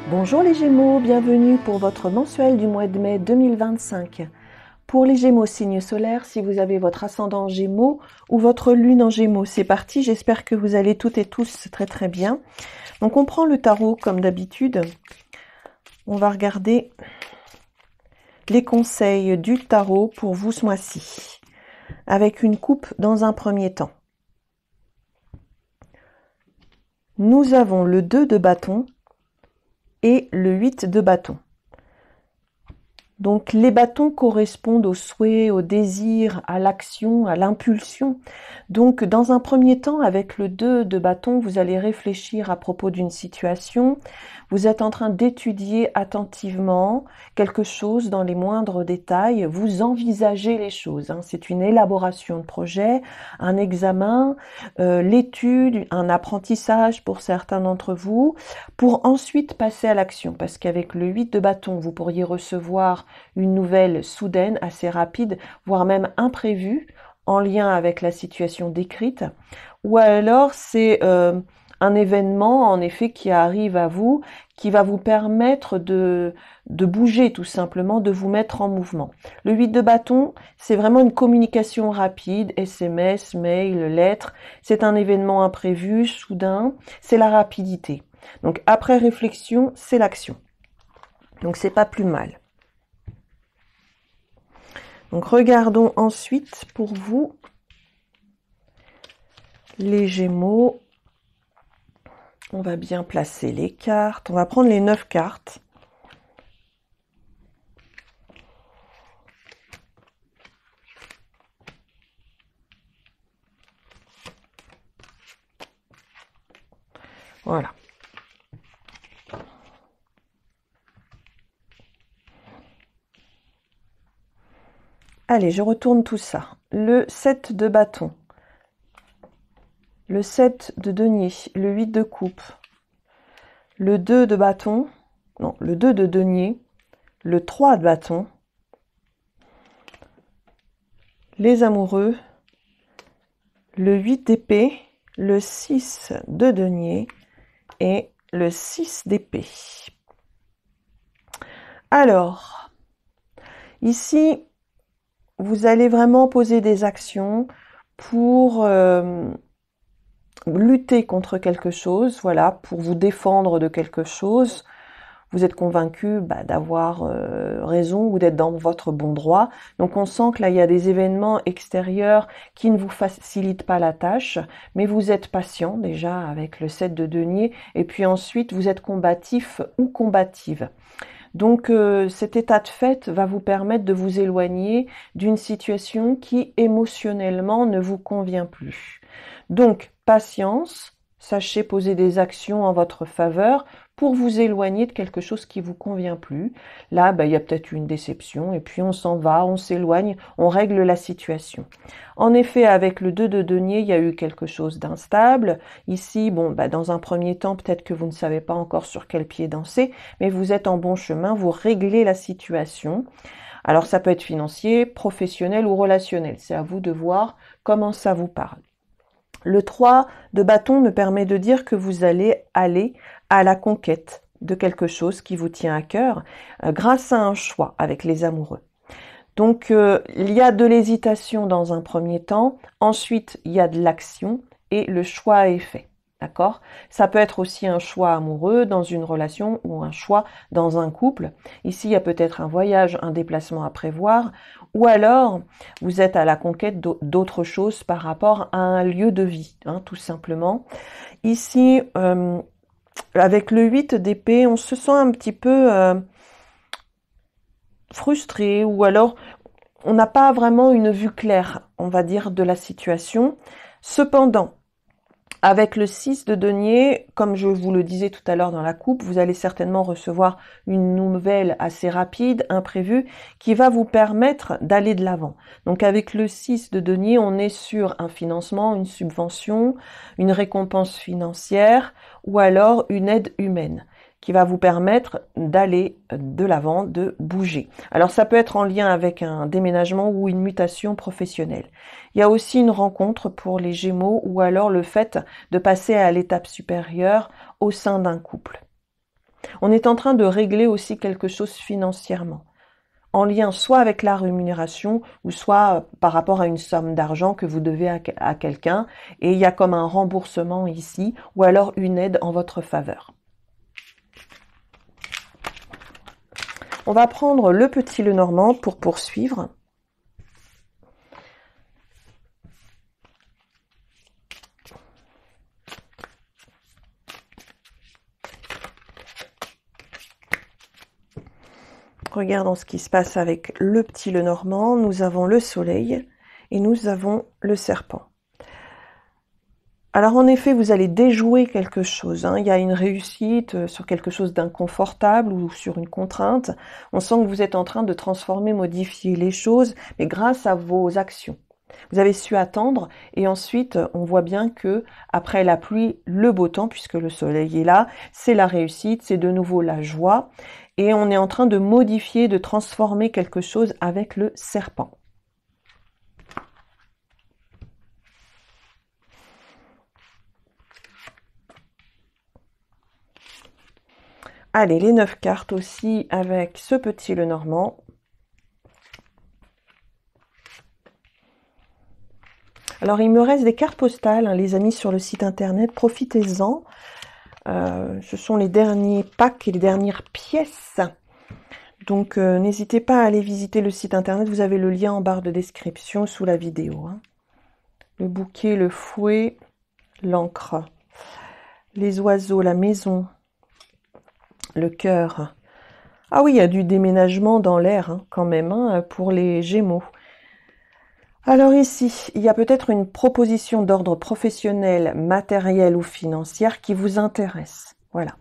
Bonjour les Gémeaux, bienvenue pour votre mensuel du mois de mai 2025. Pour les Gémeaux, signe solaire, si vous avez votre ascendant en Gémeaux ou votre lune en Gémeaux, c'est parti, j'espère que vous allez toutes et tous très très bien. Donc on prend le tarot comme d'habitude, on va regarder les conseils du tarot pour vous ce mois-ci, avec une coupe dans un premier temps. Nous avons le 2 de bâton et le 8 de bâton. Donc les bâtons correspondent aux souhaits, au désir, à l'action, à l'impulsion. Donc dans un premier temps, avec le 2 de bâton, vous allez réfléchir à propos d'une situation. Vous êtes en train d'étudier attentivement quelque chose dans les moindres détails. Vous envisagez les choses. C'est une élaboration de projet, un examen, l'étude, un apprentissage pour certains d'entre vous, pour ensuite passer à l'action. Parce qu'avec le 8 de bâton, vous pourriez recevoir une nouvelle soudaine, assez rapide, voire même imprévue, en lien avec la situation décrite, ou alors c'est un événement en effet qui arrive à vous, qui va vous permettre de bouger tout simplement, de vous mettre en mouvement. Le 8 de bâton, c'est vraiment une communication rapide, SMS, mail, lettre, c'est un événement imprévu, soudain, c'est la rapidité. Donc après réflexion, c'est l'action. Donc c'est pas plus mal. Donc regardons ensuite pour vous les Gémeaux. On va bien placer les cartes. On va prendre les 9 cartes. Voilà. Allez, je retourne tout ça. Le 7 de bâton. Le 7 de denier. Le 8 de coupe. Le 2 de bâton. Non, le 2 de denier. Le 3 de bâton. Les amoureux. Le 8 d'épée. Le 6 de denier. Et le 6 d'épée. Alors, ici, vous allez vraiment poser des actions pour lutter contre quelque chose, voilà, pour vous défendre de quelque chose. Vous êtes convaincu d'avoir raison ou d'être dans votre bon droit. Donc on sent que là, il y a des événements extérieurs qui ne vous facilitent pas la tâche, mais vous êtes patient déjà avec le 7 de denier, et puis ensuite vous êtes combatif ou combative. Donc cet état de fait va vous permettre de vous éloigner d'une situation qui émotionnellement ne vous convient plus. Donc patience, sachez poser des actions en votre faveur pour vous éloigner de quelque chose qui vous convient plus. Là, il y a peut-être une déception et puis on s'en va, on s'éloigne, on règle la situation. En effet, avec le 2 de denier, il y a eu quelque chose d'instable. Ici, dans un premier temps, peut-être que vous ne savez pas encore sur quel pied danser, mais vous êtes en bon chemin, vous réglez la situation. Alors ça peut être financier, professionnel ou relationnel. C'est à vous de voir comment ça vous parle. Le 3 de bâton me permet de dire que vous allez aller à la conquête de quelque chose qui vous tient à cœur grâce à un choix avec les amoureux. Donc il y a de l'hésitation dans un premier temps, ensuite il y a de l'action et le choix est fait. D'accord ? Ça peut être aussi un choix amoureux dans une relation ou un choix dans un couple. Ici, il y a peut-être un voyage, un déplacement à prévoir, ou alors vous êtes à la conquête d'autres choses par rapport à un lieu de vie, tout simplement. Ici, avec le 8 d'épée, on se sent un petit peu frustré, ou alors on n'a pas vraiment une vue claire, on va dire, de la situation. Cependant, avec le 6 de denier, comme je vous le disais tout à l'heure dans la coupe, vous allez certainement recevoir une nouvelle assez rapide, imprévue, qui va vous permettre d'aller de l'avant. Donc avec le 6 de denier, on est sur un financement, une subvention, une récompense financière ou alors une aide humaine qui va vous permettre d'aller de l'avant, de bouger. Alors ça peut être en lien avec un déménagement ou une mutation professionnelle. Il y a aussi une rencontre pour les Gémeaux ou alors le fait de passer à l'étape supérieure au sein d'un couple. On est en train de régler aussi quelque chose financièrement, en lien soit avec la rémunération ou soit par rapport à une somme d'argent que vous devez à quelqu'un, et il y a comme un remboursement ici, ou alors une aide en votre faveur. On va prendre le petit Lenormand pour poursuivre. Regardons ce qui se passe avec le petit Lenormand. Nous avons le soleil et nous avons le serpent. Alors en effet, vous allez déjouer quelque chose. Il y a une réussite sur quelque chose d'inconfortable ou sur une contrainte. On sent que vous êtes en train de transformer, modifier les choses, mais grâce à vos actions. Vous avez su attendre et ensuite on voit bien que après la pluie, le beau temps, puisque le soleil est là, c'est la réussite, c'est de nouveau la joie. Et on est en train de modifier, de transformer quelque chose avec le serpent. Allez, les 9 cartes aussi avec ce petit Lenormand. Alors, il me reste des cartes postales, les amis, sur le site internet. Profitez-en. Ce sont les derniers packs et les dernières pièces. Donc, n'hésitez pas à aller visiter le site internet. Vous avez le lien en barre de description sous la vidéo. Le bouquet, le fouet, l'encre, les oiseaux, la maison, le cœur. Ah oui, il y a du déménagement dans l'air quand même pour les Gémeaux. Alors ici, il y a peut-être une proposition d'ordre professionnel, matériel ou financière qui vous intéresse. Voilà.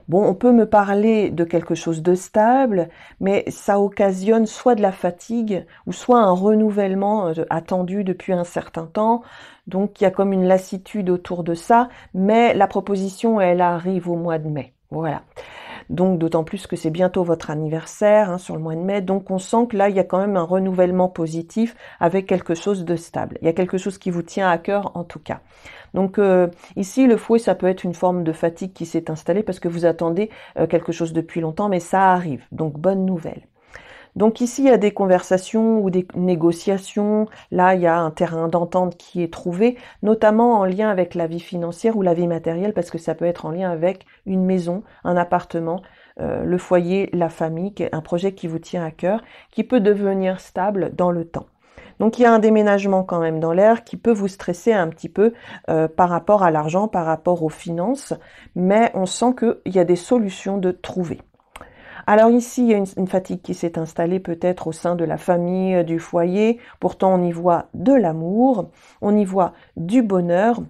Bon, on peut me parler de quelque chose de stable, mais ça occasionne soit de la fatigue ou soit un renouvellement attendu depuis un certain temps. Donc, il y a comme une lassitude autour de ça, mais la proposition, elle arrive au mois de mai. Voilà. Donc, d'autant plus que c'est bientôt votre anniversaire, sur le mois de mai. Donc, on sent que là, il y a quand même un renouvellement positif avec quelque chose de stable. Il y a quelque chose qui vous tient à cœur, en tout cas. Donc, ici, le fouet, ça peut être une forme de fatigue qui s'est installée parce que vous attendez quelque chose depuis longtemps, mais ça arrive. Donc, bonne nouvelle. Donc ici, il y a des conversations ou des négociations. Là, il y a un terrain d'entente qui est trouvé, notamment en lien avec la vie financière ou la vie matérielle, parce que ça peut être en lien avec une maison, un appartement, le foyer, la famille, un projet qui vous tient à cœur, qui peut devenir stable dans le temps. Donc il y a un déménagement quand même dans l'air qui peut vous stresser un petit peu par rapport à l'argent, par rapport aux finances, mais on sent qu'il y a des solutions de trouver. Alors ici, il y a une fatigue qui s'est installée peut-être au sein de la famille, du foyer. Pourtant, on y voit de l'amour, on y voit du bonheur.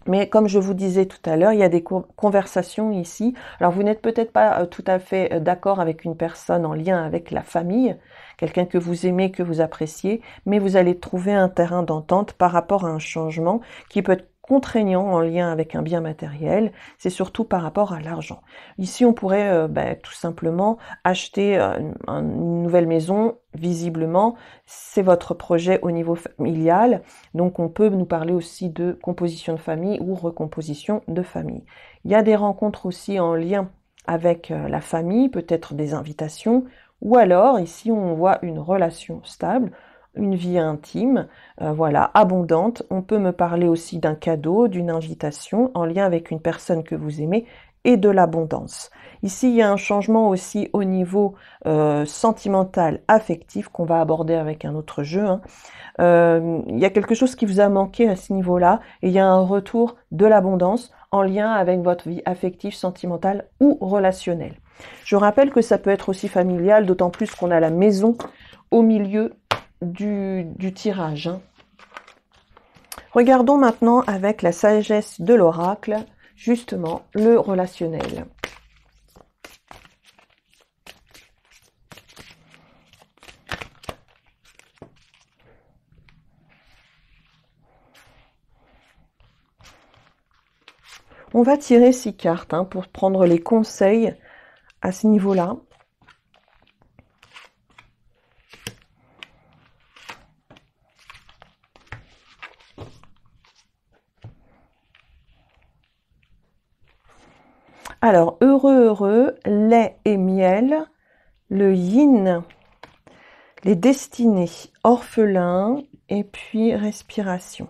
Mais comme je vous disais tout à l'heure, il y a des conversations ici. Alors vous n'êtes peut-être pas tout à fait d'accord avec une personne en lien avec la famille, quelqu'un que vous aimez, que vous appréciez, mais vous allez trouver un terrain d'entente par rapport à un changement qui peut être contraignant en lien avec un bien matériel, c'est surtout par rapport à l'argent. Ici, on pourrait tout simplement acheter une nouvelle maison, visiblement, c'est votre projet au niveau familial, donc on peut nous parler aussi de composition de famille ou recomposition de famille. Il y a des rencontres aussi en lien avec la famille, peut-être des invitations, ou alors ici on voit une relation stable, une vie intime, voilà, abondante. On peut me parler aussi d'un cadeau, d'une invitation en lien avec une personne que vous aimez et de l'abondance. Ici, il y a un changement aussi au niveau sentimental, affectif qu'on va aborder avec un autre jeu. Il y a quelque chose qui vous a manqué à ce niveau-là et il y a un retour de l'abondance en lien avec votre vie affective, sentimentale ou relationnelle. Je rappelle que ça peut être aussi familial, d'autant plus qu'on a la maison au milieu du tirage. Regardons maintenant avec la sagesse de l'oracle, justement, le relationnel. On va tirer 6 cartes pour prendre les conseils à ce niveau-là. Alors, heureux, heureux, lait et miel, le yin, les destinées, orphelins, et puis respiration.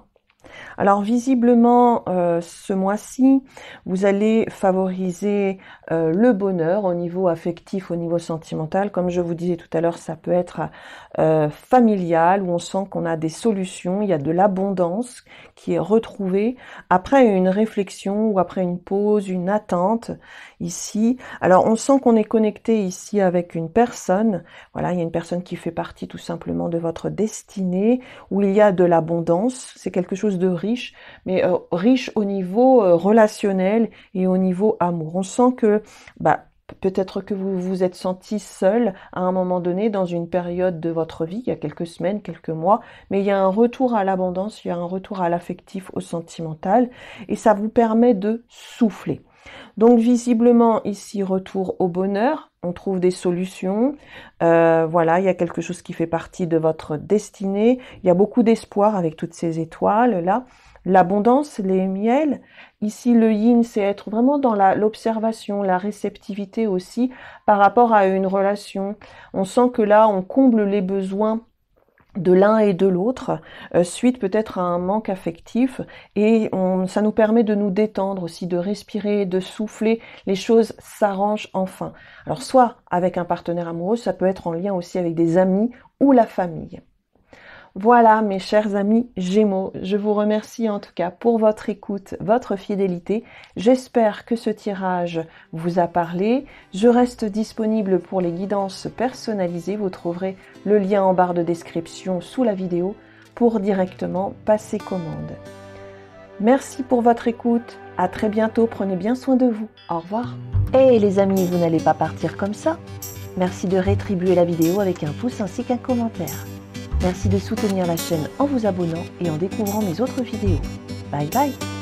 Alors visiblement, ce mois-ci, vous allez favoriser le bonheur au niveau affectif, au niveau sentimental. Comme je vous disais tout à l'heure, ça peut être familial, où on sent qu'on a des solutions, il y a de l'abondance qui est retrouvée après une réflexion ou après une pause, une attente ici. Alors on sent qu'on est connecté ici avec une personne. Voilà, il y a une personne qui fait partie tout simplement de votre destinée, où il y a de l'abondance. C'est quelque chose de riche, mais riche au niveau relationnel et au niveau amour. On sent que peut-être que vous vous êtes senti seul à un moment donné dans une période de votre vie, il y a quelques semaines, quelques mois, mais il y a un retour à l'abondance, il y a un retour à l'affectif, au sentimental, et ça vous permet de souffler. Donc visiblement ici, retour au bonheur, on trouve des solutions, voilà, il y a quelque chose qui fait partie de votre destinée, il y a beaucoup d'espoir avec toutes ces étoiles là. L'abondance, les miels, ici le yin, c'est être vraiment dans l'observation, la réceptivité aussi par rapport à une relation. On sent que là, on comble les besoins de l'un et de l'autre, suite peut-être à un manque affectif, et ça nous permet de nous détendre aussi, de respirer, de souffler, les choses s'arrangent enfin. Alors soit avec un partenaire amoureux, ça peut être en lien aussi avec des amis ou la famille. Voilà mes chers amis Gémeaux, je vous remercie en tout cas pour votre écoute, votre fidélité. J'espère que ce tirage vous a parlé. Je reste disponible pour les guidances personnalisées. Vous trouverez le lien en barre de description sous la vidéo pour directement passer commande. Merci pour votre écoute. À très bientôt. Prenez bien soin de vous. Au revoir. Et les amis, vous n'allez pas partir comme ça. Merci de rétribuer la vidéo avec un pouce ainsi qu'un commentaire. Merci de soutenir la chaîne en vous abonnant et en découvrant mes autres vidéos. Bye bye!